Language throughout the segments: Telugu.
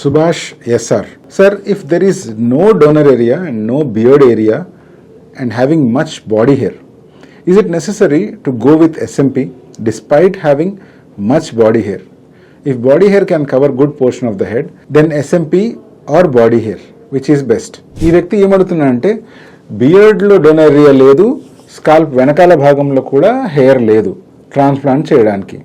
Subhash SR. Sir, if there is no donor area and no beard area and having much body hair, is it necessary to go with SMP despite having much body hair? If body hair can cover good portion of the head, then SMP or body hair, which is best? ఈ వ్యక్తి ఏమడుతున్నాడంటే బియర్డ్లో డోనర్ ఏరియా లేదు, స్కాల్ప్ వెనకాల భాగంలో కూడా హెయిర్ లేదు ట్రాన్స్ప్లాంట్ చేయడానికి.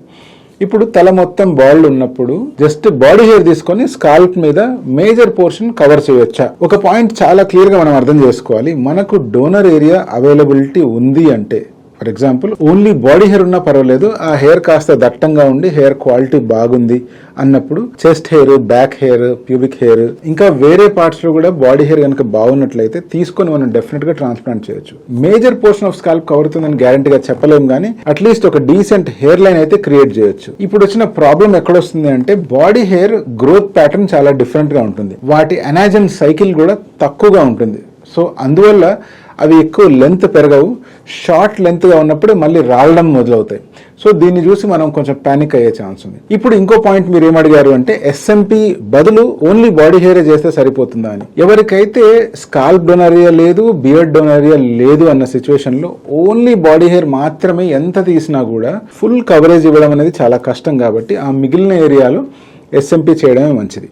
ఇప్పుడు తల మొత్తం బాల్డ్ ఉన్నప్పుడు జస్ట్ బాడీ హెయిర్ తీసుకొని స్కాల్ప్ మీద మేజర్ పోర్షన్ కవర్ చేయొచ్చా? ఒక పాయింట్ చాలా క్లియర్ గా మనం అర్థం చేసుకోవాలి. మనకు డోనర్ ఏరియా అవైలబిలిటీ ఉంది అంటే, for example only body hair ఉన్నా పర్వాలేదు, ఆ హెయిర్ కాస్త దట్టంగా ఉండి హెయిర్ క్వాలిటీ బాగుంది అన్నప్పుడు chest hair, back hair, pubic hair, ఇంకా వేరే పార్ట్స్ లో కూడా బాడీ హెయిర్ కనుక బాగున్నట్లయితే తీసుకొని మనం డెఫినెట్ గా ట్రాన్స్ప్లాంట్ చేయొచ్చు. Major portion of scalp cover అవుతుందని గ్యారంటీగా చెప్పలేము, కానీ అట్లీస్ట్ ఒక డీసెంట్ హెయిర్ లైన్ అయితే క్రియేట్ చేయొచ్చు. ఇప్పుడు వచ్చిన ప్రాబ్లం ఎక్కడొస్తుంది అంటే బాడీ హెయిర్ గ్రోత్ ప్యాటర్న్ చాలా డిఫరెంట్ గా ఉంటుంది, వాటి అనాజన్ సైకిల్ కూడా తక్కువగా ఉంటుంది. సో అందువల్ల అవి ఎక్కువ లెంత్ పెరగవు, షార్ట్ లెంత్గా ఉన్నప్పుడు మళ్ళీ రావడం మొదలవుతాయి. సో దీన్ని చూసి మనం కొంచెం పానిక్ అయ్యే ఛాన్స్ ఉంది. ఇప్పుడు ఇంకో పాయింట్ మీరు ఏమడిగారు అంటే SMP బదులు ఓన్లీ బాడీ హెయిర్ చేస్తే సరిపోతుందా అని. ఎవరికైతే స్కాల్ప్ డోనరియా లేదు, బియర్డ్ డోనరియా లేదు అన్న సిచ్యువేషన్ లో ఓన్లీ బాడీ హెయిర్ మాత్రమే ఎంత తీసినా కూడా ఫుల్ కవరేజ్ ఇవ్వడం అనేది చాలా కష్టం, కాబట్టి ఆ మిగిలిన ఏరియాలో SMP చేయడమే మంచిది.